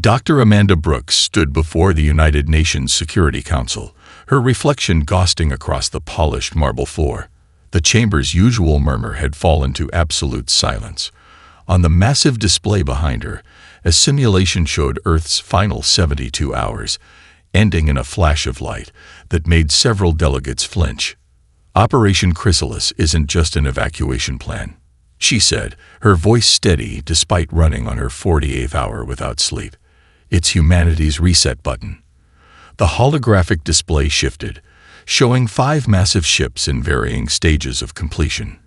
Dr. Amanda Brooks stood before the United Nations Security Council, her reflection ghosting across the polished marble floor. The chamber's usual murmur had fallen to absolute silence. On the massive display behind her, a simulation showed Earth's final 72 hours, ending in a flash of light that made several delegates flinch. Operation Chrysalis isn't just an evacuation plan, she said, her voice steady despite running on her 48th hour without sleep. It's humanity's reset button. The holographic display shifted, showing 5 massive ships in varying stages of completion.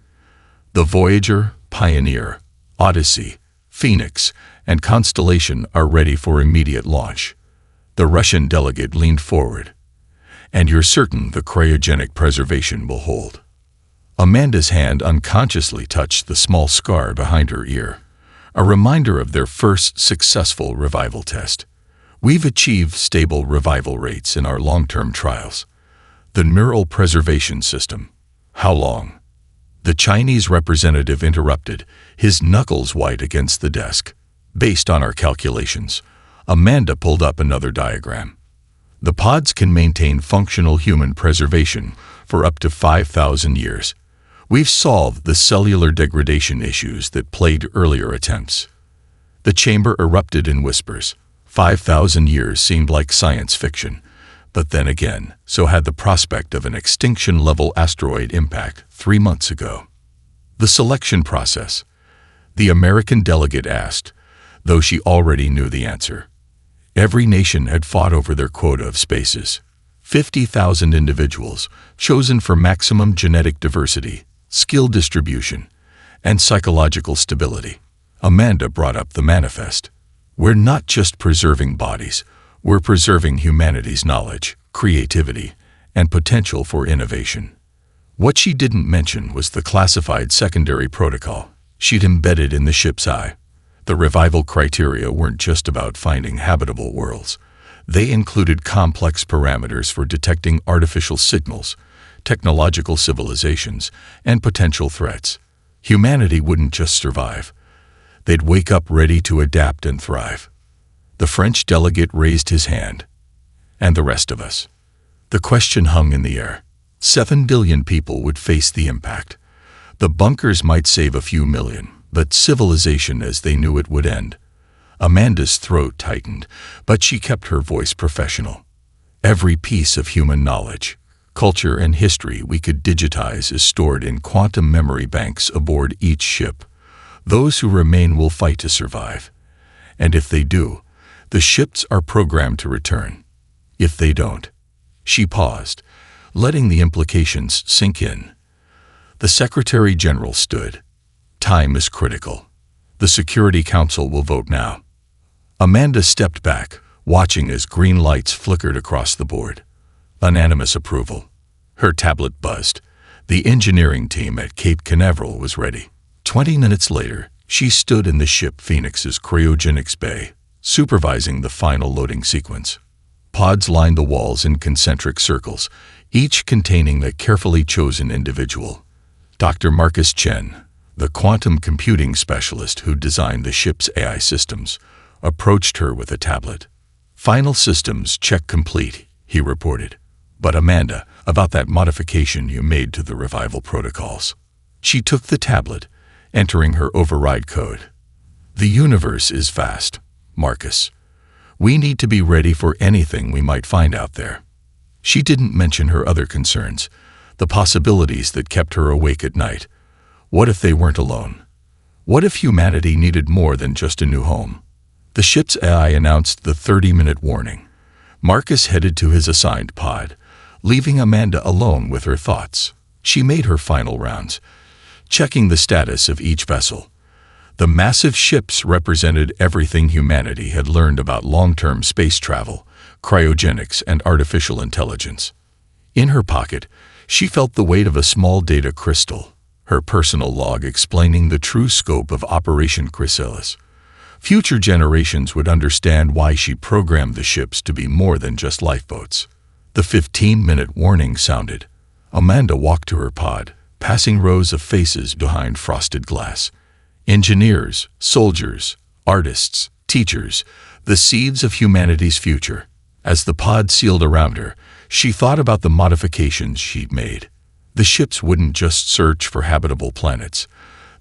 The Voyager, Pioneer, Odyssey, Phoenix, and Constellation are ready for immediate launch. The Russian delegate leaned forward. And you're certain the cryogenic preservation will hold. Amanda's hand unconsciously touched the small scar behind her ear, a reminder of their first successful revival test. We've achieved stable revival rates in our long-term trials. The neural preservation system. How long? The Chinese representative interrupted, his knuckles white against the desk. Based on our calculations, Amanda pulled up another diagram. The pods can maintain functional human preservation for up to 5,000 years. We've solved the cellular degradation issues that plagued earlier attempts. The chamber erupted in whispers. 5,000 years seemed like science fiction, but then again, so had the prospect of an extinction-level asteroid impact 3 months ago. The selection process, the American delegate asked, though she already knew the answer. Every nation had fought over their quota of spaces. 50,000 individuals, chosen for maximum genetic diversity, skill distribution, and psychological stability. Amanda brought up the manifest. We're not just preserving bodies, we're preserving humanity's knowledge, creativity, and potential for innovation. What she didn't mention was the classified secondary protocol she'd embedded in the ship's eye. The revival criteria weren't just about finding habitable worlds. They included complex parameters for detecting artificial signals, technological civilizations, and potential threats. Humanity wouldn't just survive. They'd wake up ready to adapt and thrive. The French delegate raised his hand. And the rest of us. The question hung in the air. 7 billion people would face the impact. The bunkers might save a few million, but civilization as they knew it would end. Amanda's throat tightened, but she kept her voice professional. Every piece of human knowledge, culture, and history we could digitize is stored in quantum memory banks aboard each ship. Those who remain will fight to survive. And if they do, the ships are programmed to return. If they don't. She paused, letting the implications sink in. The Secretary General stood. Time is critical. The Security Council will vote now. Amanda stepped back, watching as green lights flickered across the board. Unanimous approval. Her tablet buzzed. The engineering team at Cape Canaveral was ready. 20 minutes later, she stood in the ship Phoenix's cryogenics bay, supervising the final loading sequence. Pods lined the walls in concentric circles, each containing a carefully chosen individual. Dr. Marcus Chen, the quantum computing specialist who designed the ship's AI systems, approached her with a tablet. Final systems check complete, he reported. But Amanda, about that modification you made to the revival protocols. She took the tablet, entering her override code. The universe is vast, Marcus. We need to be ready for anything we might find out there. She didn't mention her other concerns, the possibilities that kept her awake at night. What if they weren't alone? What if humanity needed more than just a new home? The ship's AI announced the 30-minute warning. Marcus headed to his assigned pod, leaving Amanda alone with her thoughts. She made her final rounds, checking the status of each vessel. The massive ships represented everything humanity had learned about long-term space travel, cryogenics, and artificial intelligence. In her pocket, she felt the weight of a small data crystal, her personal log explaining the true scope of Operation Chrysalis. Future generations would understand why she programmed the ships to be more than just lifeboats. The 15-minute warning sounded. Amanda walked to her pod, passing rows of faces behind frosted glass. Engineers, soldiers, artists, teachers, the seeds of humanity's future. As the pod sealed around her, she thought about the modifications she'd made. The ships wouldn't just search for habitable planets.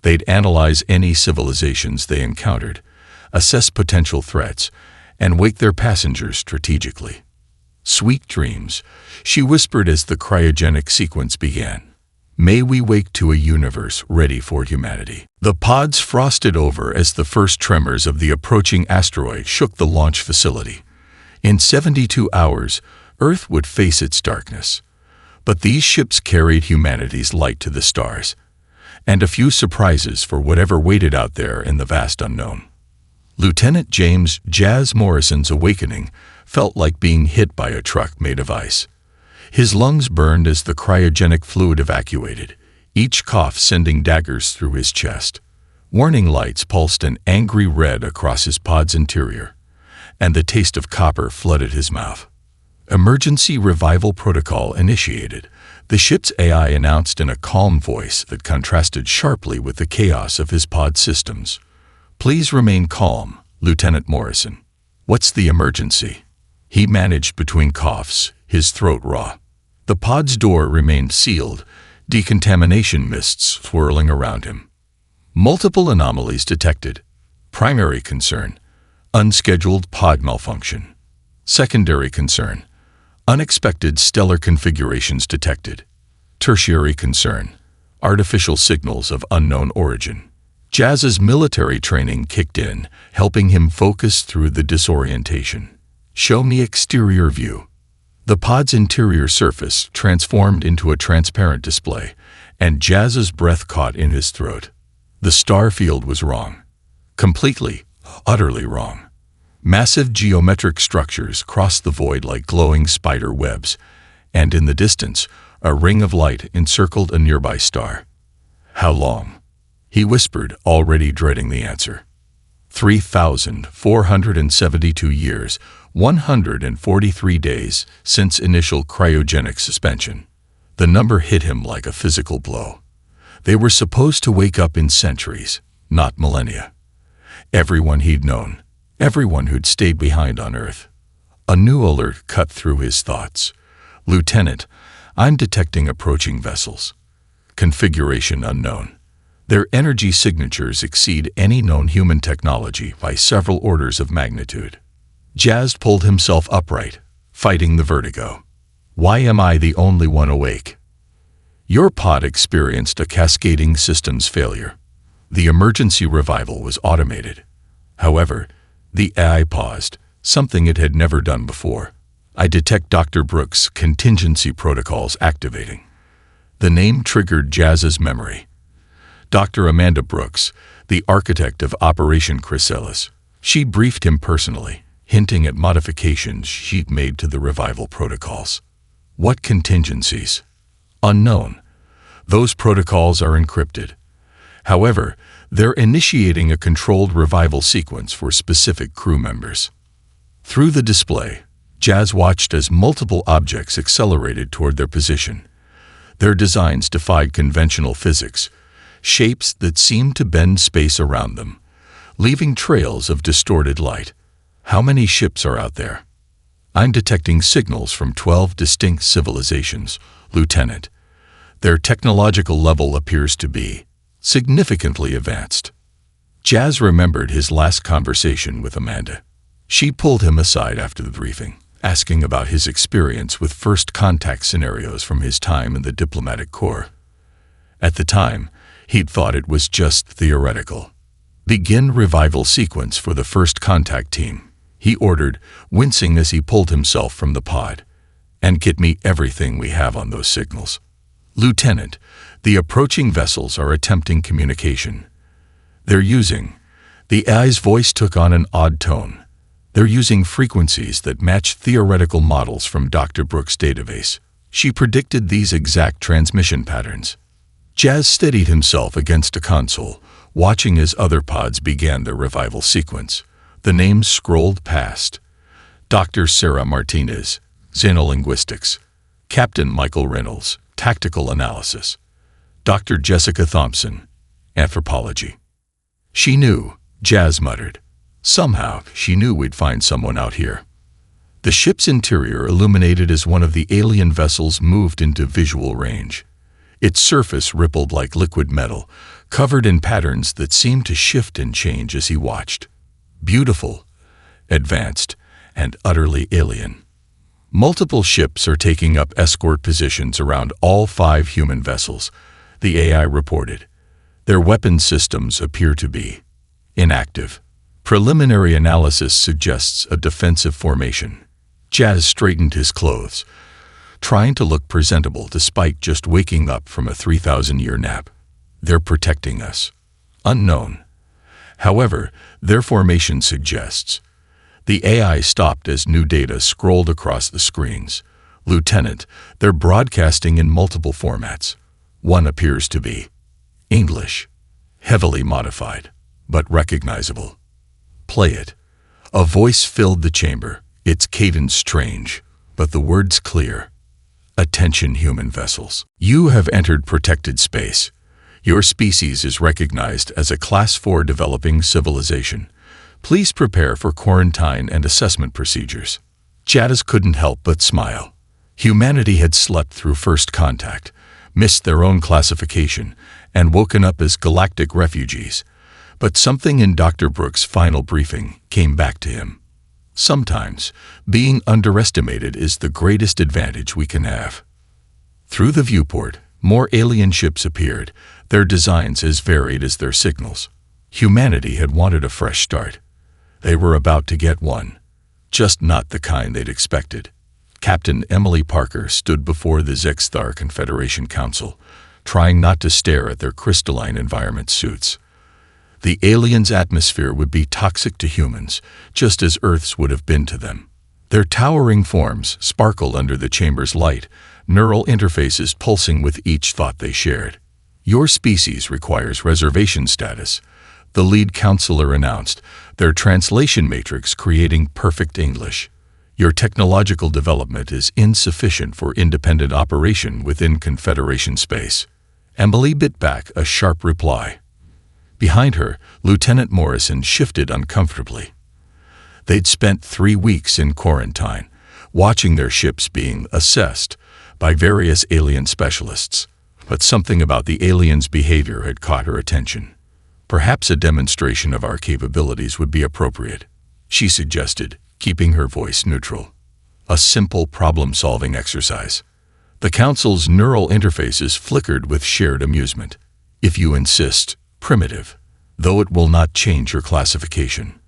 They'd analyze any civilizations they encountered, assess potential threats, and wake their passengers strategically. "Sweet dreams," she whispered as the cryogenic sequence began. "May we wake to a universe ready for humanity." The pods frosted over as the first tremors of the approaching asteroid shook the launch facility. In 72 hours, Earth would face its darkness. But these ships carried humanity's light to the stars, and a few surprises for whatever waited out there in the vast unknown. Lieutenant James "Jazz" Morrison's awakening felt like being hit by a truck made of ice. His lungs burned as the cryogenic fluid evacuated, each cough sending daggers through his chest. Warning lights pulsed an angry red across his pod's interior, and the taste of copper flooded his mouth. Emergency revival protocol initiated, the ship's AI announced in a calm voice that contrasted sharply with the chaos of his pod systems. "Please remain calm, Lieutenant Morrison." "What's the emergency?" he managed between coughs, his throat raw. The pod's door remained sealed, decontamination mists swirling around him. Multiple anomalies detected. Primary concern: unscheduled pod malfunction. Secondary concern: unexpected stellar configurations detected. Tertiary concern: artificial signals of unknown origin. Jazz's military training kicked in, helping him focus through the disorientation. "Show me exterior view." The pod's interior surface transformed into a transparent display, and Jazz's breath caught in his throat. The star field was wrong. Completely, utterly wrong. Massive geometric structures crossed the void like glowing spider webs, and in the distance, a ring of light encircled a nearby star. "How long?" he whispered, already dreading the answer. 3,472 years, 143 days since initial cryogenic suspension. The number hit him like a physical blow. They were supposed to wake up in centuries, not millennia. Everyone he'd known, everyone who'd stayed behind on Earth. A new alert cut through his thoughts. "Lieutenant, I'm detecting approaching vessels. Configuration unknown. Their energy signatures exceed any known human technology by several orders of magnitude." Jazz pulled himself upright, fighting the vertigo. "Why am I the only one awake?" "Your pod experienced a cascading systems failure. The emergency revival was automated. However, the AI paused, something it had never done before. I detect Dr. Brooks' contingency protocols activating." The name triggered Jazz's memory. Dr. Amanda Brooks, the architect of Operation Chrysalis. She briefed him personally, hinting at modifications she'd made to the revival protocols. What contingencies? Unknown. Those protocols are encrypted. However, they're initiating a controlled revival sequence for specific crew members. Through the display, Jazz watched as multiple objects accelerated toward their position. Their designs defied conventional physics, shapes that seemed to bend space around them, leaving trails of distorted light. "How many ships are out there?" "I'm detecting signals from 12 distinct civilizations, Lieutenant. Their technological level appears to be significantly advanced." Jazz remembered his last conversation with Amanda. She pulled him aside after the briefing, asking about his experience with first contact scenarios from his time in the diplomatic corps. At the time, he'd thought it was just theoretical. "Begin revival sequence for the first contact team," he ordered, wincing as he pulled himself from the pod. "And get me everything we have on those signals." "Lieutenant, the approaching vessels are attempting communication. They're using..." The AI's voice took on an odd tone. "They're using frequencies that match theoretical models from Dr. Brooks' database. She predicted these exact transmission patterns." Jazz steadied himself against a console, watching as other pods began their revival sequence. The names scrolled past. Dr. Sarah Martinez, Xenolinguistics. Captain Michael Reynolds, Tactical Analysis. Dr. Jessica Thompson, Anthropology. "She knew," Jazz muttered. Somehow, she knew we'd find someone out here. The ship's interior illuminated as one of the alien vessels moved into visual range. Its surface rippled like liquid metal, covered in patterns that seemed to shift and change as he watched. Beautiful, advanced, and utterly alien. Multiple ships are taking up escort positions around all 5 human vessels, the AI reported. Their weapon systems appear to be inactive. Preliminary analysis suggests a defensive formation. Jazz straightened his clothes, trying to look presentable despite just waking up from a 3,000-year nap. They're protecting us. Unknown. However, their formation suggests. The AI stopped as new data scrolled across the screens. Lieutenant, they're broadcasting in multiple formats. One appears to be English, heavily modified, but recognizable. Play it. A voice filled the chamber, its cadence strange, but the words clear. Attention, human vessels. You have entered protected space. Your species is recognized as a Class 4 developing civilization. Please prepare for quarantine and assessment procedures. Jadis couldn't help but smile. Humanity had slept through first contact, missed their own classification, and woken up as galactic refugees. But something in Dr. Brooks' final briefing came back to him. Sometimes, being underestimated is the greatest advantage we can have. Through the viewport, more alien ships appeared, their designs as varied as their signals. Humanity had wanted a fresh start. They were about to get one, just not the kind they'd expected. Captain Emily Parker stood before the Zexthar Confederation Council, trying not to stare at their crystalline environment suits. The aliens' atmosphere would be toxic to humans, just as Earth's would have been to them. Their towering forms sparkled under the chamber's light, neural interfaces pulsing with each thought they shared. Your species requires reservation status, the lead counselor announced, their translation matrix creating perfect English. Your technological development is insufficient for independent operation within Confederation space. Emily bit back a sharp reply. Behind her, Lieutenant Morrison shifted uncomfortably. They'd spent 3 weeks in quarantine, watching their ships being assessed by various alien specialists. But something about the aliens' behavior had caught her attention. Perhaps a demonstration of our capabilities would be appropriate, she suggested, keeping her voice neutral. A simple problem-solving exercise. The Council's neural interfaces flickered with shared amusement. If you insist, primitive, though it will not change your classification.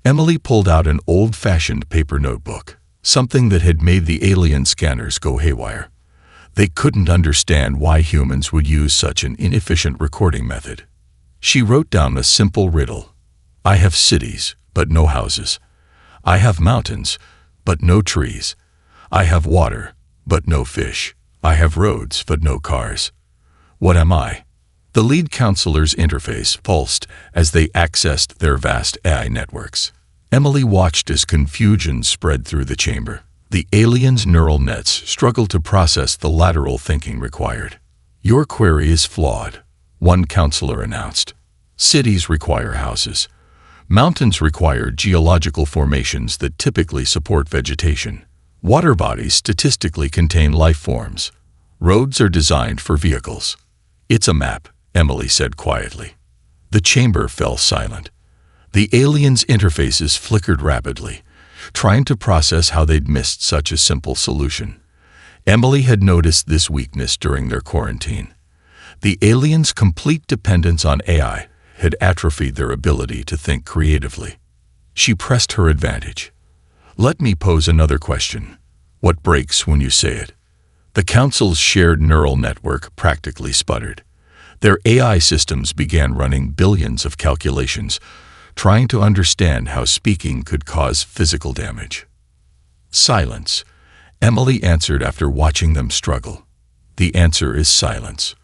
Emily pulled out an old-fashioned paper notebook, something that had made the alien scanners go haywire. They couldn't understand why humans would use such an inefficient recording method. She wrote down a simple riddle. I have cities, but no houses. I have mountains, but no trees. I have water, but no fish. I have roads, but no cars. What am I? The lead counselor's interface pulsed as they accessed their vast AI networks. Emily watched as confusion spread through the chamber. The aliens' neural nets struggled to process the lateral thinking required. Your query is flawed, one counselor announced. Cities require houses. Mountains require geological formations that typically support vegetation. Water bodies statistically contain life forms. Roads are designed for vehicles. It's a map, Emily said quietly. The chamber fell silent. The aliens' interfaces flickered rapidly, trying to process how they'd missed such a simple solution. Emily had noticed this weakness during their quarantine. The aliens' complete dependence on AI had atrophied their ability to think creatively. She pressed her advantage. Let me pose another question. What breaks when you say it? The Council's shared neural network practically sputtered. Their AI systems began running billions of calculations, trying to understand how speaking could cause physical damage. Silence, Emily answered after watching them struggle. The answer is silence.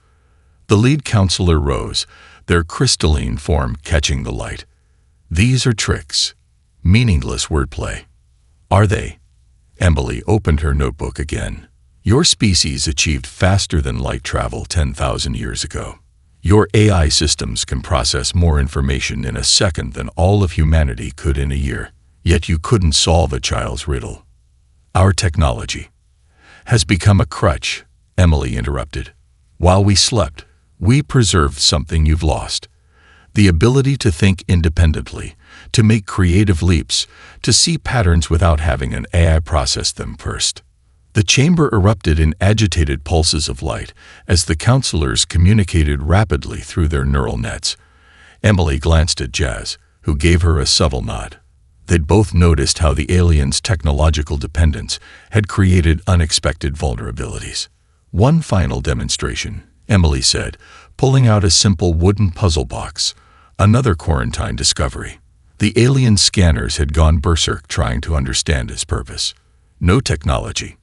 The lead counselor rose, their crystalline form catching the light. These are tricks, meaningless wordplay. Are they? Emily opened her notebook again. Your species achieved faster than light travel 10,000 years ago. Your AI systems can process more information in a second than all of humanity could in a year, yet you couldn't solve a child's riddle. Our technology has become a crutch, Emily interrupted. While we slept, we preserved something you've lost. The ability to think independently, to make creative leaps, to see patterns without having an AI process them first. The chamber erupted in agitated pulses of light as the counselors communicated rapidly through their neural nets. Emily glanced at Jazz, who gave her a subtle nod. They'd both noticed how the aliens' technological dependence had created unexpected vulnerabilities. One final demonstration, Emily said, pulling out a simple wooden puzzle box. Another quarantine discovery. The alien scanners had gone berserk trying to understand its purpose. No technology.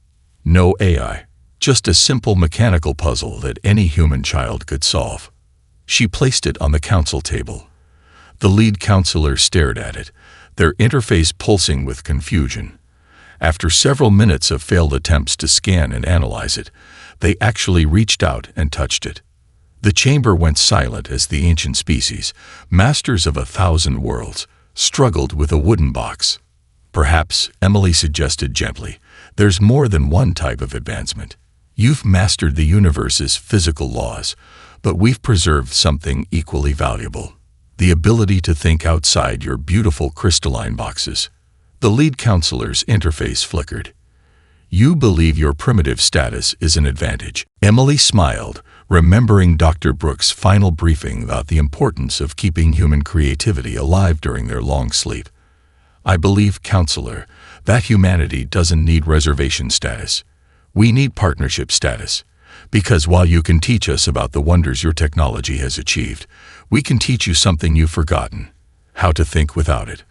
No AI, just a simple mechanical puzzle that any human child could solve. She placed it on the council table. The lead counselor stared at it, their interface pulsing with confusion. After several minutes of failed attempts to scan and analyze it, they actually reached out and touched it. The chamber went silent as the ancient species, masters of 1,000 worlds, struggled with a wooden box. Perhaps, Emily suggested gently, there's more than one type of advancement. You've mastered the universe's physical laws, but we've preserved something equally valuable. The ability to think outside your beautiful crystalline boxes. The lead counselor's interface flickered. You believe your primitive status is an advantage. Emily smiled, remembering Dr. Brooks' final briefing about the importance of keeping human creativity alive during their long sleep. I believe, counselor, that humanity doesn't need reservation status. We need partnership status. Because while you can teach us about the wonders your technology has achieved, we can teach you something you've forgotten: how to think without it.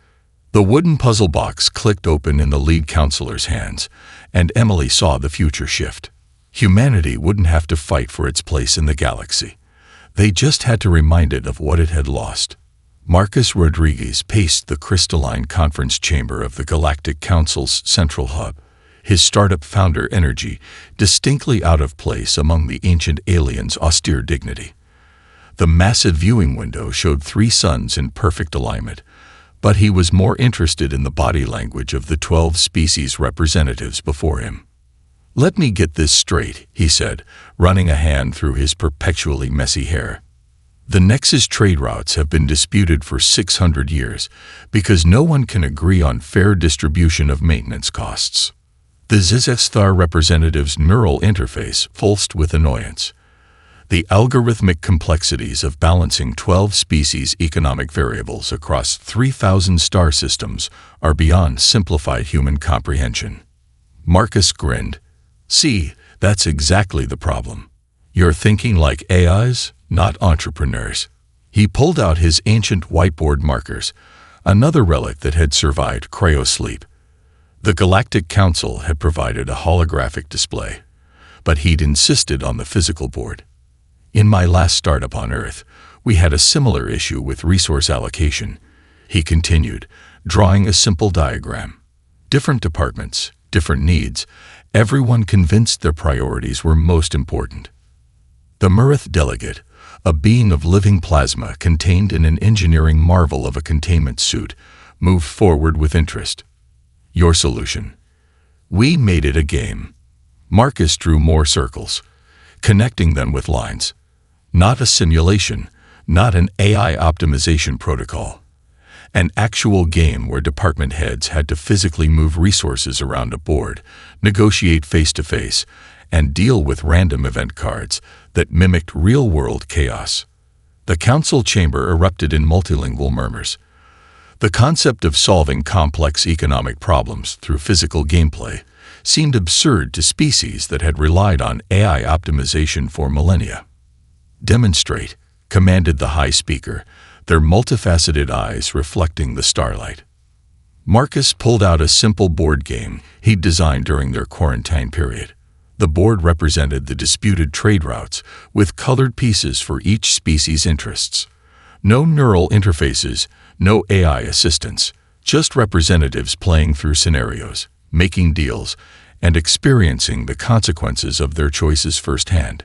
The wooden puzzle box clicked open in the lead counselor's hands, and Emily saw the future shift. Humanity wouldn't have to fight for its place in the galaxy. They just had to remind it of what it had lost. Marcus Rodriguez paced the crystalline conference chamber of the Galactic Council's central hub, his startup founder energy distinctly out of place among the ancient aliens' austere dignity. The massive viewing window showed 3 suns in perfect alignment, but he was more interested in the body language of the 12 species representatives before him. Let me get this straight, he said, running a hand through his perpetually messy hair. The Nexus trade routes have been disputed for 600 years because no one can agree on fair distribution of maintenance costs. The Zizesthar representative's neural interface pulsed with annoyance. The algorithmic complexities of balancing 12 species economic variables across 3,000 star systems are beyond simplified human comprehension. Marcus grinned. See, that's exactly the problem. You're thinking like AIs, not entrepreneurs. He pulled out his ancient whiteboard markers, another relic that had survived cryo-sleep. The Galactic Council had provided a holographic display, but he'd insisted on the physical board. In my last startup on Earth, we had a similar issue with resource allocation, he continued, drawing a simple diagram. Different departments, different needs, everyone convinced their priorities were most important. The Murith delegate, a being of living plasma contained in an engineering marvel of a containment suit, moved forward with interest. Your solution. We made it a game. Marcus drew more circles, connecting them with lines. Not a simulation, not an AI optimization protocol. An actual game where department heads had to physically move resources around a board, negotiate face-to-face, and deal with random event cards that mimicked real-world chaos. The council chamber erupted in multilingual murmurs. The concept of solving complex economic problems through physical gameplay seemed absurd to species that had relied on AI optimization for millennia. Demonstrate, commanded the high speaker, their multifaceted eyes reflecting the starlight. Marcus pulled out a simple board game he'd designed during their quarantine period. The board represented the disputed trade routes with colored pieces for each species' interests. No neural interfaces, no AI assistants, just representatives playing through scenarios, making deals, and experiencing the consequences of their choices firsthand.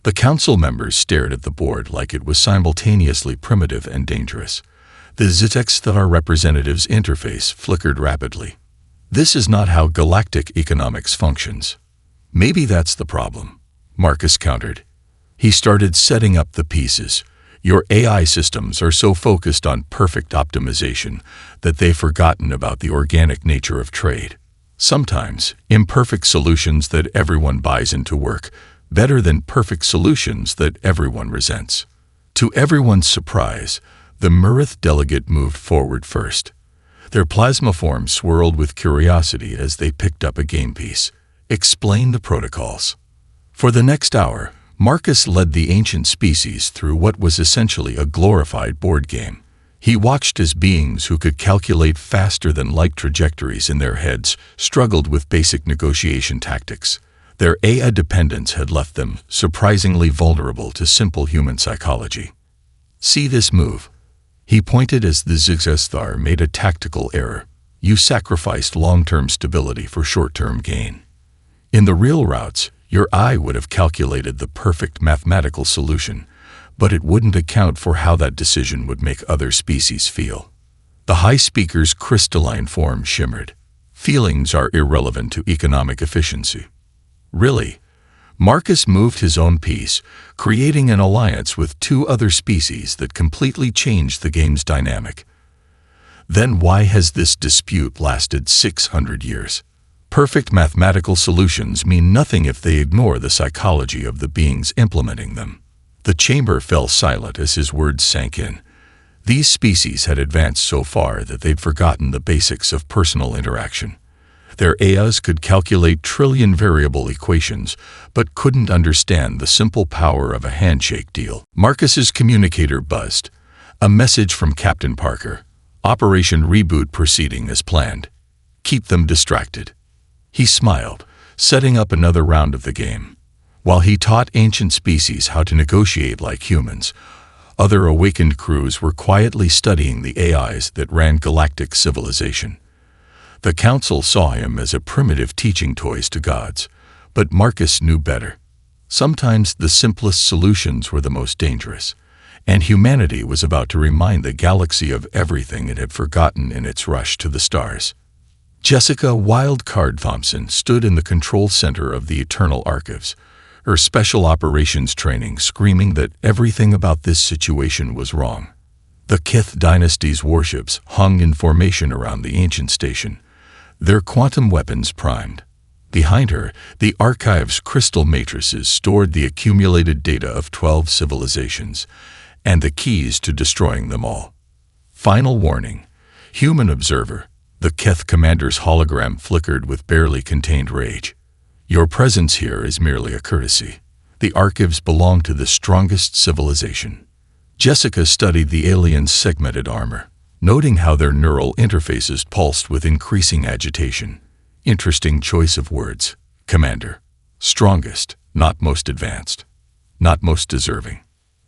The council members stared at the board like it was simultaneously primitive and dangerous. The Zitexthar representative's interface flickered rapidly. This is not how galactic economics functions. Maybe that's the problem, Marcus countered. He started setting up the pieces. Your AI systems are so focused on perfect optimization that they've forgotten about the organic nature of trade. Sometimes, imperfect solutions that everyone buys into work better than perfect solutions that everyone resents. To everyone's surprise, the Murith delegate moved forward first. Their plasma form swirled with curiosity as they picked up a game piece. Explain the protocols. For the next hour, Marcus led the ancient species through what was essentially a glorified board game. He watched as beings who could calculate faster than light trajectories in their heads struggled with basic negotiation tactics. Their AI dependence had left them surprisingly vulnerable to simple human psychology. See this move? He pointed as the Zitexthar made a tactical error. You sacrificed long-term stability for short-term gain. In the real routes, your eye would have calculated the perfect mathematical solution, but it wouldn't account for how that decision would make other species feel. The High Speaker's crystalline form shimmered. Feelings are irrelevant to economic efficiency. Really? Marcus moved his own piece, creating an alliance with two other species that completely changed the game's dynamic. Then why has this dispute lasted 600 years? Perfect mathematical solutions mean nothing if they ignore the psychology of the beings implementing them. The chamber fell silent as his words sank in. These species had advanced so far that they'd forgotten the basics of personal interaction. Their AIs could calculate trillion variable equations, but couldn't understand the simple power of a handshake deal. Marcus's communicator buzzed. A message from Captain Parker. Operation Reboot proceeding as planned. Keep them distracted. He smiled, setting up another round of the game. While he taught ancient species how to negotiate like humans, other awakened crews were quietly studying the AIs that ran galactic civilization. The council saw him as a primitive teaching toys to gods, but Marcus knew better. Sometimes the simplest solutions were the most dangerous, and humanity was about to remind the galaxy of everything it had forgotten in its rush to the stars. Jessica Wildcard Thompson stood in the control center of the Eternal Archives, her special operations training screaming that everything about this situation was wrong. The Kith dynasty's warships hung in formation around the ancient station, their quantum weapons primed. Behind her, the Archive's crystal matrices stored the accumulated data of 12 civilizations and the keys to destroying them all. Final warning. Human observer. The Keth commander's hologram flickered with barely contained rage. Your presence here is merely a courtesy. The Archives belong to the strongest civilization. Jessica studied the aliens' segmented armor, noting how their neural interfaces pulsed with increasing agitation. Interesting choice of words, Commander. Strongest, not most advanced. Not most deserving.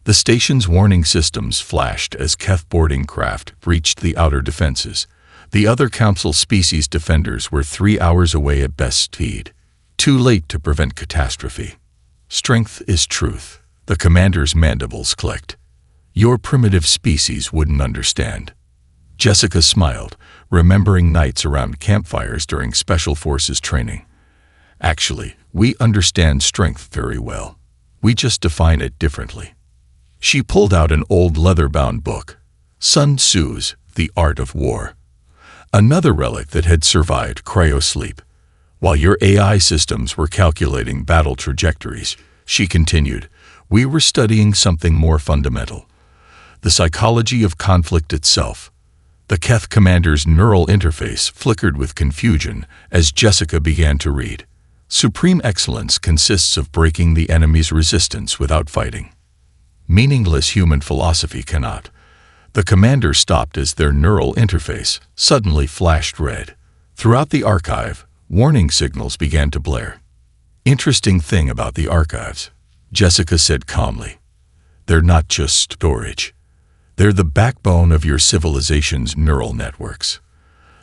The station's warning systems flashed as Keth boarding craft breached the outer defenses. The other Council species defenders were 3 hours away at best speed. Too late to prevent catastrophe. Strength is truth. The commander's mandibles clicked. Your primitive species wouldn't understand. Jessica smiled, remembering nights around campfires during Special Forces training. Actually, we understand strength very well. We just define it differently. She pulled out an old leather-bound book, Sun Tzu's The Art of War. Another relic that had survived cryo-sleep. While your AI systems were calculating battle trajectories, she continued, we were studying something more fundamental. The psychology of conflict itself. The Keth commander's neural interface flickered with confusion as Jessica began to read. Supreme excellence consists of breaking the enemy's resistance without fighting. Meaningless human philosophy cannot. The commander stopped as their neural interface suddenly flashed red. Throughout the archive, warning signals began to blare. Interesting thing about the archives, Jessica said calmly. They're not just storage. They're the backbone of your civilization's neural networks.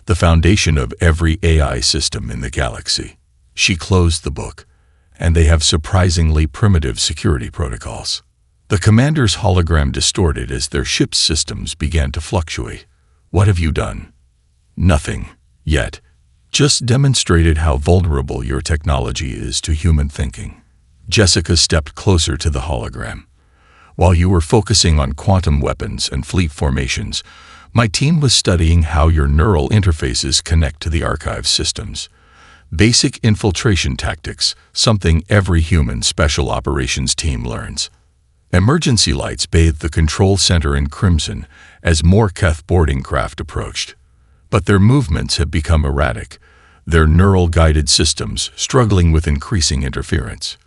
The foundation of every AI system in the galaxy. She closed the book, and they have surprisingly primitive security protocols. The commander's hologram distorted as their ship's systems began to fluctuate. What have you done? Nothing, yet. Just demonstrated how vulnerable your technology is to human thinking. Jessica stepped closer to the hologram. While you were focusing on quantum weapons and fleet formations, my team was studying how your neural interfaces connect to the archive systems. Basic infiltration tactics, something every human special operations team learns. Emergency lights bathed the control center in crimson as more Keth boarding craft approached. But their movements have become erratic, their neural-guided systems struggling with increasing interference.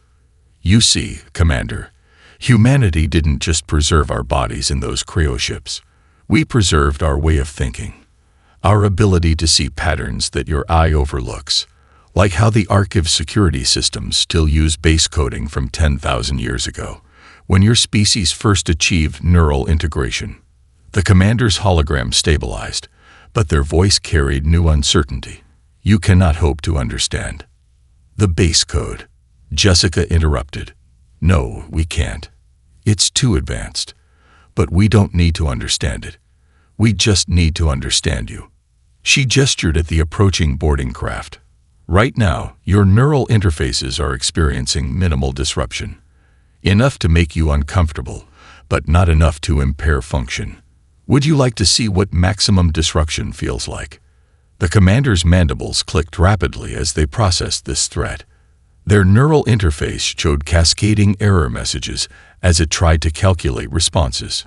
You see, Commander, humanity didn't just preserve our bodies in those cryoships. We preserved our way of thinking, our ability to see patterns that your eye overlooks, like how the archive security systems still use base coding from 10,000 years ago, when your species first achieved neural integration. The commander's hologram stabilized, but their voice carried new uncertainty. You cannot hope to understand. The base code, Jessica interrupted. No, we can't. It's too advanced. But we don't need to understand it. We just need to understand you. She gestured at the approaching boarding craft. Right now, your neural interfaces are experiencing minimal disruption. Enough to make you uncomfortable, but not enough to impair function. Would you like to see what maximum disruption feels like? The commander's mandibles clicked rapidly as they processed this threat. Their neural interface showed cascading error messages as it tried to calculate responses.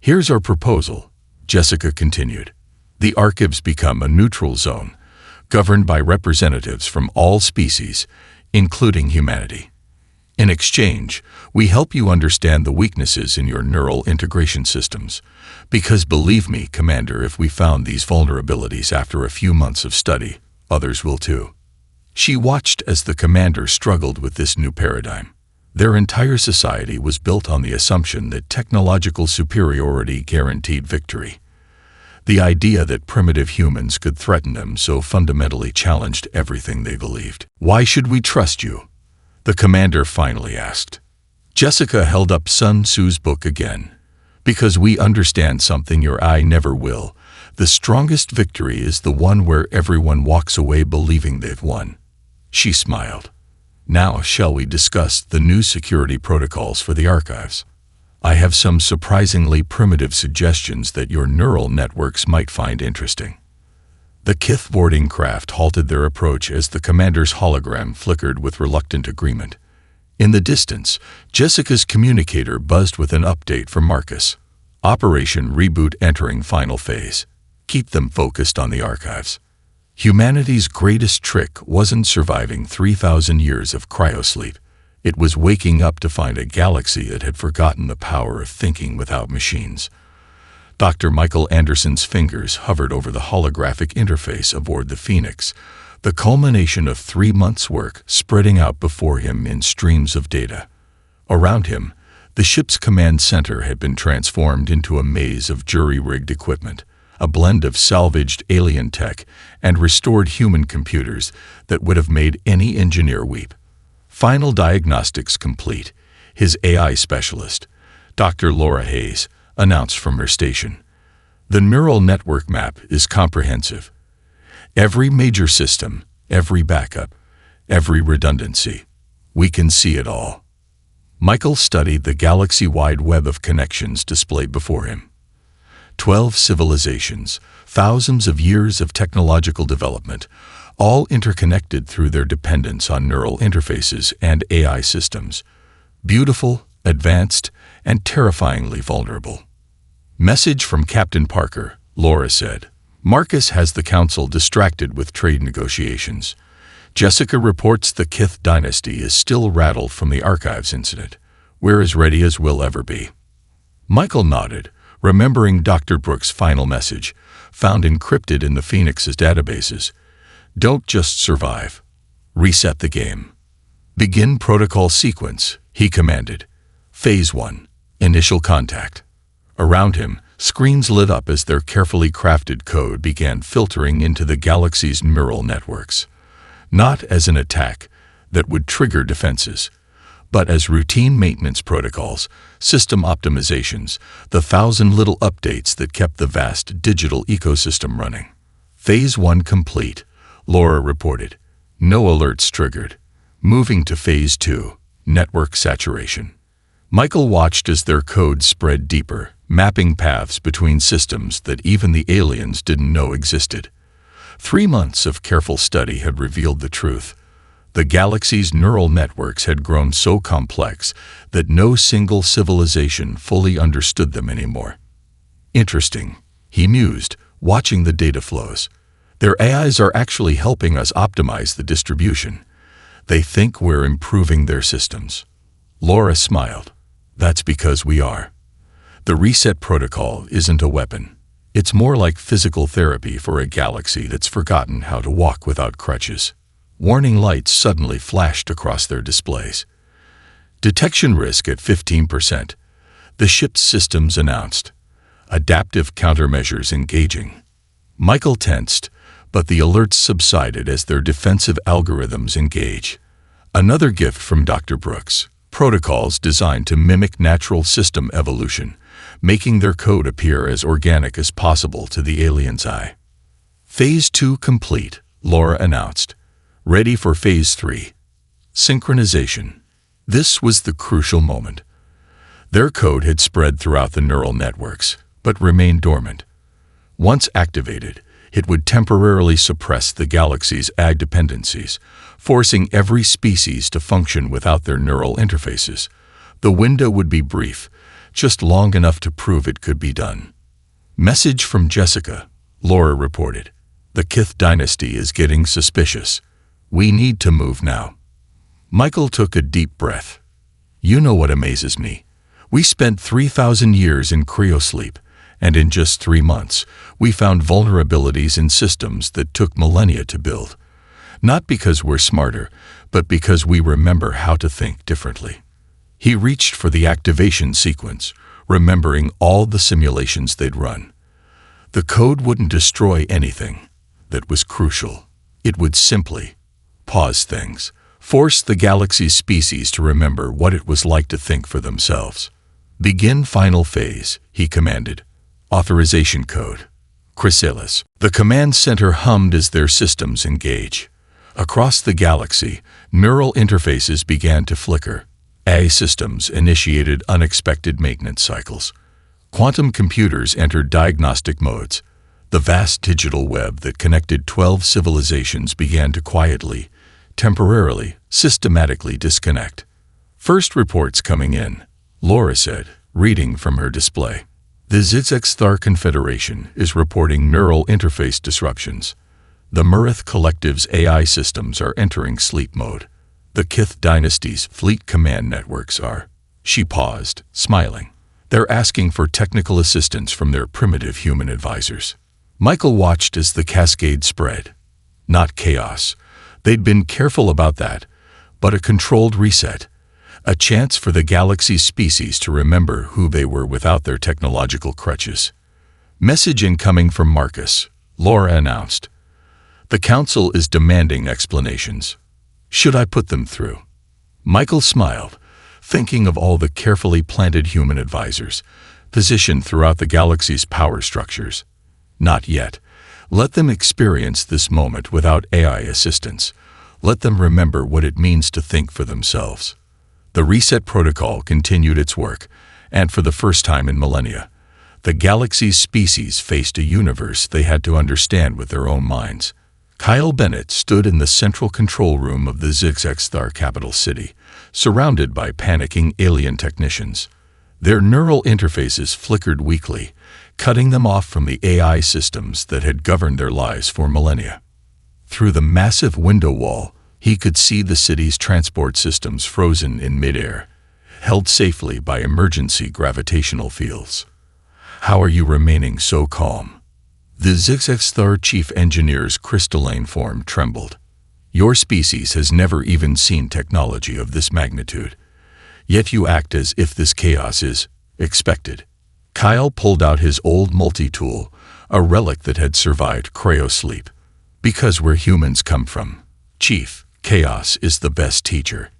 Here's our proposal, Jessica continued. The archives become a neutral zone, governed by representatives from all species, including humanity. In exchange, we help you understand the weaknesses in your neural integration systems. Because believe me, Commander, if we found these vulnerabilities after a few months of study, others will too. She watched as the commander struggled with this new paradigm. Their entire society was built on the assumption that technological superiority guaranteed victory. The idea that primitive humans could threaten them so fundamentally challenged everything they believed. Why should we trust you? The commander finally asked. Jessica held up Sun Tzu's book again. Because we understand something your eye never will. The strongest victory is the one where everyone walks away believing they've won. She smiled. Now shall we discuss the new security protocols for the archives? I have some surprisingly primitive suggestions that your neural networks might find interesting. The Kith boarding craft halted their approach as the commander's hologram flickered with reluctant agreement. In the distance, Jessica's communicator buzzed with an update from Marcus. Operation Reboot entering final phase. Keep them focused on the archives. Humanity's greatest trick wasn't surviving 3,000 years of cryosleep. It was waking up to find a galaxy that had forgotten the power of thinking without machines. Dr. Michael Anderson's fingers hovered over the holographic interface aboard the Phoenix, the culmination of 3 months' work spreading out before him in streams of data. Around him, the ship's command center had been transformed into a maze of jury-rigged equipment, a blend of salvaged alien tech and restored human computers that would have made any engineer weep. Final diagnostics complete, his AI specialist, Dr. Laura Hayes, announced from her station. The neural network map is comprehensive. Every major system, every backup, every redundancy. We can see it all. Michael studied the galaxy-wide web of connections displayed before him. 12 civilizations, thousands of years of technological development, all interconnected through their dependence on neural interfaces and AI systems. Beautiful, advanced, and terrifyingly vulnerable. Message from Captain Parker, Laura said. Marcus has the council distracted with trade negotiations. Jessica reports the Kith dynasty is still rattled from the archives incident. We're as ready as we'll ever be. Michael nodded, remembering Dr. Brooks' final message, found encrypted in the Phoenix's databases. Don't just survive. Reset the game. Begin protocol sequence, he commanded. Phase 1. Initial contact. Around him, screens lit up as their carefully crafted code began filtering into the galaxy's neural networks. Not as an attack, that would trigger defenses. But as routine maintenance protocols, system optimizations, the 1,000 little updates that kept the vast digital ecosystem running. Phase 1 complete, Laura reported. No alerts triggered. Moving to Phase 2, network saturation. Michael watched as their code spread deeper, mapping paths between systems that even the aliens didn't know existed. 3 months of careful study had revealed the truth. The galaxy's neural networks had grown so complex that no single civilization fully understood them anymore. Interesting, he mused, watching the data flows. Their AIs are actually helping us optimize the distribution. They think we're improving their systems. Laura smiled. That's because we are. The reset protocol isn't a weapon. It's more like physical therapy for a galaxy that's forgotten how to walk without crutches. Warning lights suddenly flashed across their displays. Detection risk at 15%. The ship's systems announced. Adaptive countermeasures engaging. Michael tensed, but the alerts subsided as their defensive algorithms engage. Another gift from Dr. Brooks. Protocols designed to mimic natural system evolution, making their code appear as organic as possible to the alien's eye. Phase 2 complete, Laura announced. Ready for Phase 3. Synchronization. This was the crucial moment. Their code had spread throughout the neural networks, but remained dormant. Once activated, it would temporarily suppress the galaxy's ag dependencies, forcing every species to function without their neural interfaces. The window would be brief, just long enough to prove it could be done. Message from Jessica, Laura reported. The Kith dynasty is getting suspicious. We need to move now. Michael took a deep breath. You know what amazes me? We spent 3,000 years in cryosleep, and in just 3 months, we found vulnerabilities in systems that took millennia to build. Not because we're smarter, but because we remember how to think differently. He reached for the activation sequence, remembering all the simulations they'd run. The code wouldn't destroy anything. That was crucial. It would simply pause things, force the galaxy's species to remember what it was like to think for themselves. Begin final phase, he commanded. Authorization code. Chrysalis. The command center hummed as their systems engage. Across the galaxy, neural interfaces began to flicker. AI systems initiated unexpected maintenance cycles. Quantum computers entered diagnostic modes. The vast digital web that connected 12 civilizations began to quietly, temporarily, systematically disconnect. First reports coming in, Laura said, reading from her display. The Zigzag Confederation is reporting neural interface disruptions. The Murith Collective's AI systems are entering sleep mode. The Kith dynasty's fleet command networks are. She paused, smiling. They're asking for technical assistance from their primitive human advisors. Michael watched as the cascade spread. Not chaos. They'd been careful about that, but a controlled reset. A chance for the galaxy's species to remember who they were without their technological crutches. Message incoming from Marcus, Laura announced. The Council is demanding explanations. Should I put them through? Michael smiled, thinking of all the carefully planted human advisors, positioned throughout the galaxy's power structures. Not yet. Let them experience this moment without AI assistance. Let them remember what it means to think for themselves. The reset protocol continued its work, and for the first time in millennia, the galaxy's species faced a universe they had to understand with their own minds. Kyle Bennett stood in the central control room of the Zigzag Star capital city, surrounded by panicking alien technicians. Their neural interfaces flickered weakly, cutting them off from the AI systems that had governed their lives for millennia. Through the massive window wall, he could see the city's transport systems frozen in midair, held safely by emergency gravitational fields. How are you remaining so calm? The Zigzag Star chief engineer's crystalline form trembled. Your species has never even seen technology of this magnitude. Yet you act as if this chaos is expected. Kyle pulled out his old multi-tool, a relic that had survived cryosleep. Because where humans come from, Chief, Chaos is the best teacher.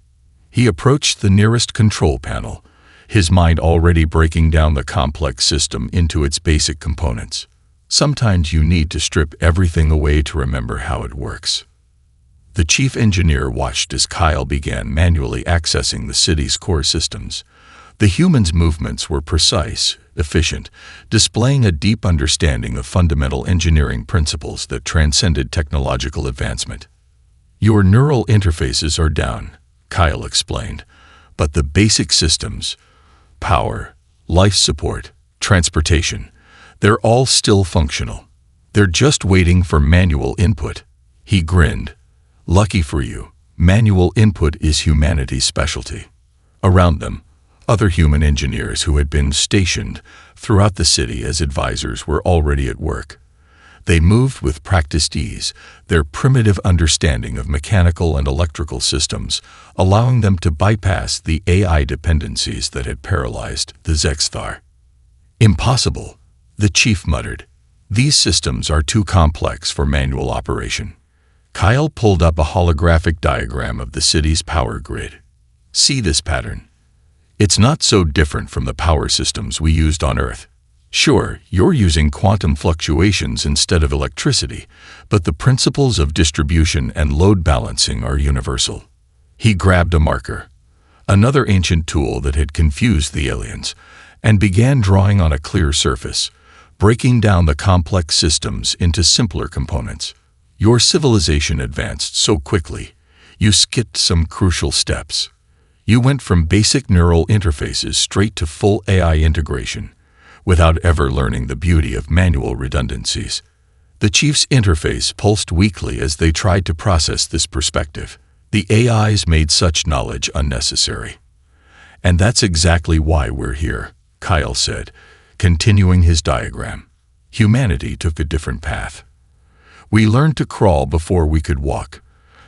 He approached the nearest control panel, his mind already breaking down the complex system into its basic components. Sometimes you need to strip everything away to remember how it works. The chief engineer watched as Kyle began manually accessing the city's core systems. The human's movements were precise, efficient, displaying a deep understanding of fundamental engineering principles that transcended technological advancement. "Your neural interfaces are down," Kyle explained, "but the basic systems, power, life support, transportation, they're all still functional. They're just waiting for manual input." He grinned. "Lucky for you, manual input is humanity's specialty." Around them, other human engineers who had been stationed throughout the city as advisors were already at work. They moved with practiced ease, their primitive understanding of mechanical and electrical systems allowing them to bypass the AI dependencies that had paralyzed the Zexthar. "Impossible," the chief muttered. "These systems are too complex for manual operation." Kyle pulled up a holographic diagram of the city's power grid. "See this pattern? It's not so different from the power systems we used on Earth. Sure, you're using quantum fluctuations instead of electricity, but the principles of distribution and load balancing are universal." He grabbed a marker, another ancient tool that had confused the aliens, and began drawing on a clear surface, breaking down the complex systems into simpler components. "Your civilization advanced so quickly, you skipped some crucial steps. You went from basic neural interfaces straight to full AI integration, without ever learning the beauty of manual redundancies." The chief's interface pulsed weakly as they tried to process this perspective. The AIs made such knowledge unnecessary. "And that's exactly why we're here," Kyle said, continuing his diagram. "Humanity took a different path. We learned to crawl before we could walk,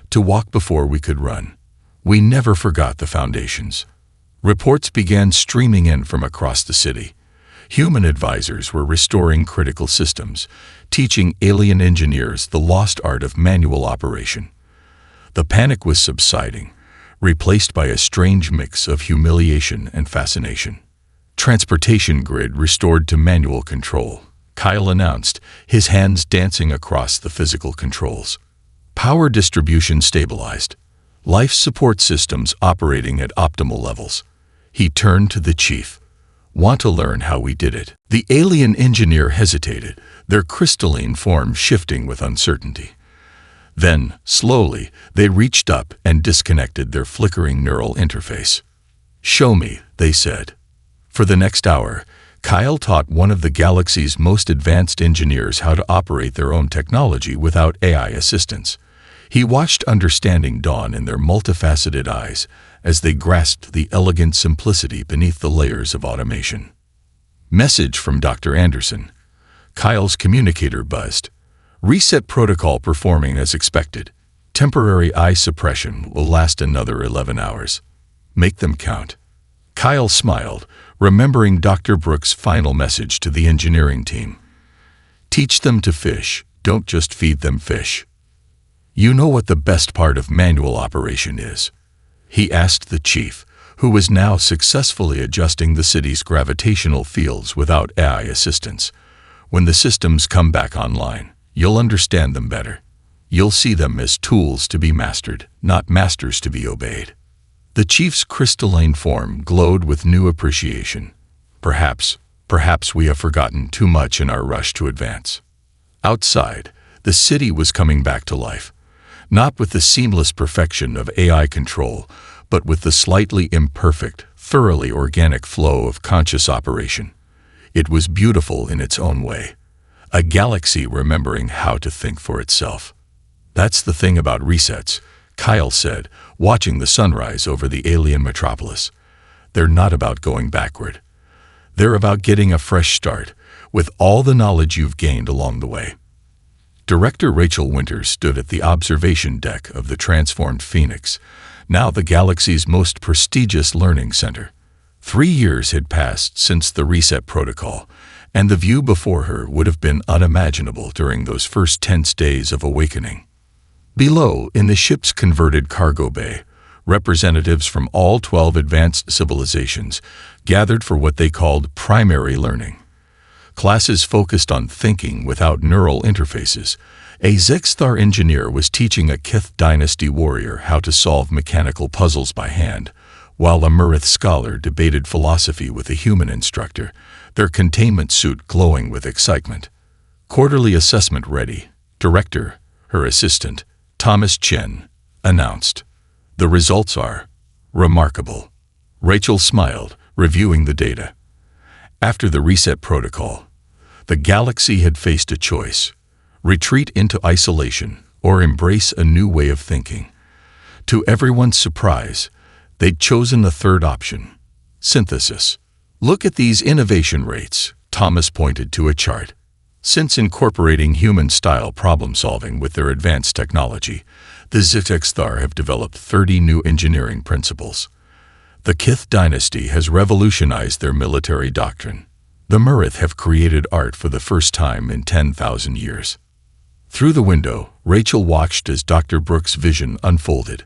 to walk before we could run. We never forgot the foundations." Reports began streaming in from across the city. Human advisors were restoring critical systems, teaching alien engineers the lost art of manual operation. The panic was subsiding, replaced by a strange mix of humiliation and fascination. "Transportation grid restored to manual control," Kyle announced, his hands dancing across the physical controls. "Power distribution stabilized. Life support systems operating at optimal levels." He turned to the chief. "Want to learn how we did it?" The alien engineer hesitated, their crystalline form shifting with uncertainty. Then, slowly, they reached up and disconnected their flickering neural interface. "Show me," they said. For the next hour, Kyle taught one of the galaxy's most advanced engineers how to operate their own technology without AI assistance. He watched understanding dawn in their multifaceted eyes as they grasped the elegant simplicity beneath the layers of automation. "Message from Dr. Anderson." Kyle's communicator buzzed. "Reset protocol performing as expected. Temporary eye suppression will last another 11 hours. Make them count." Kyle smiled, remembering Dr. Brooks' final message to the engineering team. "Teach them to fish, don't just feed them fish." "You know what the best part of manual operation is?" he asked the chief, who was now successfully adjusting the city's gravitational fields without AI assistance. "When the systems come back online, you'll understand them better. You'll see them as tools to be mastered, not masters to be obeyed." The chief's crystalline form glowed with new appreciation. Perhaps we have forgotten too much in our rush to advance." Outside, the city was coming back to life. Not with the seamless perfection of AI control, but with the slightly imperfect, thoroughly organic flow of conscious operation. It was beautiful in its own way. A galaxy remembering how to think for itself. "That's the thing about resets," Kyle said, watching the sunrise over the alien metropolis. "They're not about going backward. They're about getting a fresh start, with all the knowledge you've gained along the way." Director Rachel Winters stood at the observation deck of the transformed Phoenix, now the galaxy's most prestigious learning center. 3 years had passed since the reset protocol, and the view before her would have been unimaginable during those first tense days of awakening. Below, in the ship's converted cargo bay, representatives from all 12 advanced civilizations gathered for what they called primary learning. Classes focused on thinking without neural interfaces. A Zexthar engineer was teaching a Kith dynasty warrior how to solve mechanical puzzles by hand, while a Murith scholar debated philosophy with a human instructor, their containment suit glowing with excitement. Quarterly assessment ready. Director, her assistant, Thomas Chen, announced. The results are remarkable. Rachel smiled, reviewing the data. After the reset protocol, the galaxy had faced a choice: retreat into isolation or embrace a new way of thinking. To everyone's surprise, they'd chosen the third option: synthesis. Look at these innovation rates, Thomas pointed to a chart. Since incorporating human-style problem-solving with their advanced technology, the Zexthar have developed 30 new engineering principles. The Kith dynasty has revolutionized their military doctrine. The Murith have created art for the first time in 10,000 years. Through the window, Rachel watched as Dr. Brooks' vision unfolded.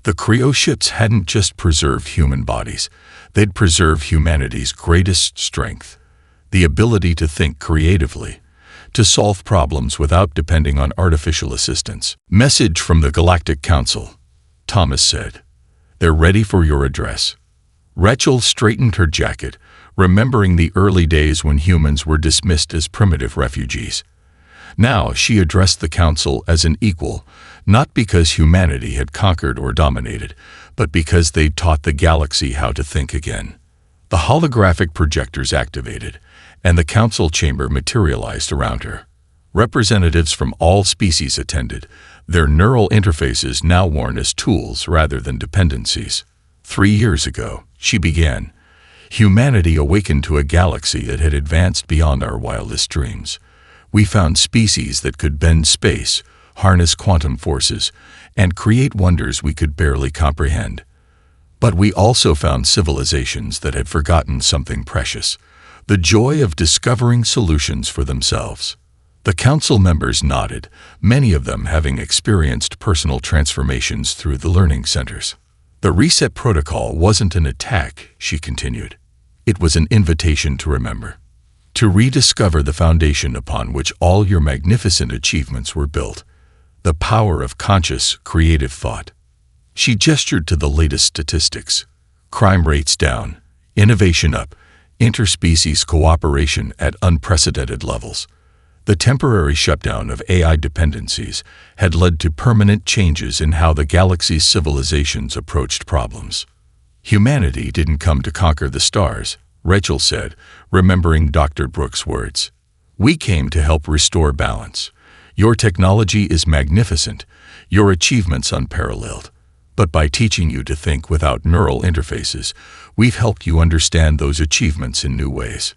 The Cryo ships hadn't just preserved human bodies, they'd preserved humanity's greatest strength: the ability to think creatively, to solve problems without depending on artificial assistance. Message from the Galactic Council, Thomas said. They're ready for your address. Rachel straightened her jacket, remembering the early days when humans were dismissed as primitive refugees. Now she addressed the council as an equal, not because humanity had conquered or dominated, but because they'd taught the galaxy how to think again. The holographic projectors activated, and the council chamber materialized around her. Representatives from all species attended, their neural interfaces now worn as tools rather than dependencies. 3 years ago, she began, humanity awakened to a galaxy that had advanced beyond our wildest dreams. We found species that could bend space, harness quantum forces, and create wonders we could barely comprehend. But we also found civilizations that had forgotten something precious: the joy of discovering solutions for themselves. The council members nodded, many of them having experienced personal transformations through the learning centers. The reset protocol wasn't an attack, she continued. It was an invitation to remember, to rediscover the foundation upon which all your magnificent achievements were built: the power of conscious, creative thought. She gestured to the latest statistics: crime rates down, innovation up, interspecies cooperation at unprecedented levels. The temporary shutdown of AI dependencies had led to permanent changes in how the galaxy's civilizations approached problems. Humanity didn't come to conquer the stars, Rachel said, remembering Dr. Brooks' words. We came to help restore balance. Your technology is magnificent, your achievements unparalleled. But by teaching you to think without neural interfaces, we've helped you understand those achievements in new ways.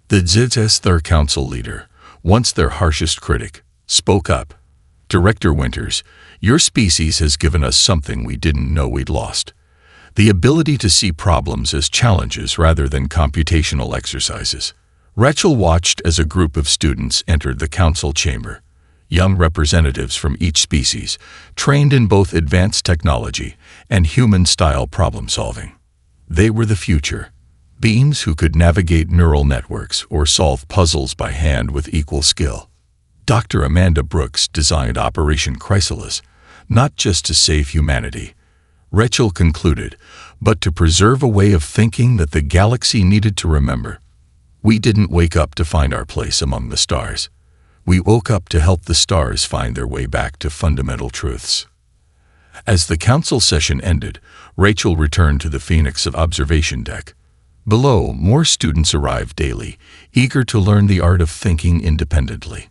The Zexthar Council leader, once their harshest critic, spoke up. Director Winters, your species has given us something we didn't know we'd lost: the ability to see problems as challenges rather than computational exercises. Rachel watched as a group of students entered the council chamber. Young representatives from each species, trained in both advanced technology and human-style problem-solving. They were the future, beings who could navigate neural networks or solve puzzles by hand with equal skill. Dr. Amanda Brooks designed Operation Chrysalis, not just to save humanity, Rachel concluded, but to preserve a way of thinking that the galaxy needed to remember. We didn't wake up to find our place among the stars. We woke up to help the stars find their way back to fundamental truths. As the council session ended, Rachel returned to the Phoenix of observation deck. Below, more students arrived daily, eager to learn the art of thinking independently.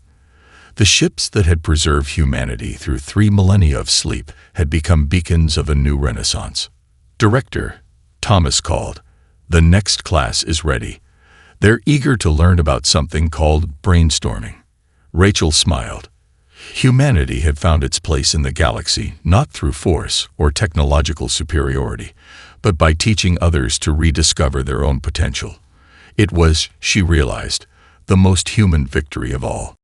The ships that had preserved humanity through 3 millennia of sleep had become beacons of a new renaissance. Director, Thomas called. The next class is ready. They're eager to learn about something called brainstorming. Rachel smiled. Humanity had found its place in the galaxy not through force or technological superiority, but by teaching others to rediscover their own potential. It was, she realized, the most human victory of all.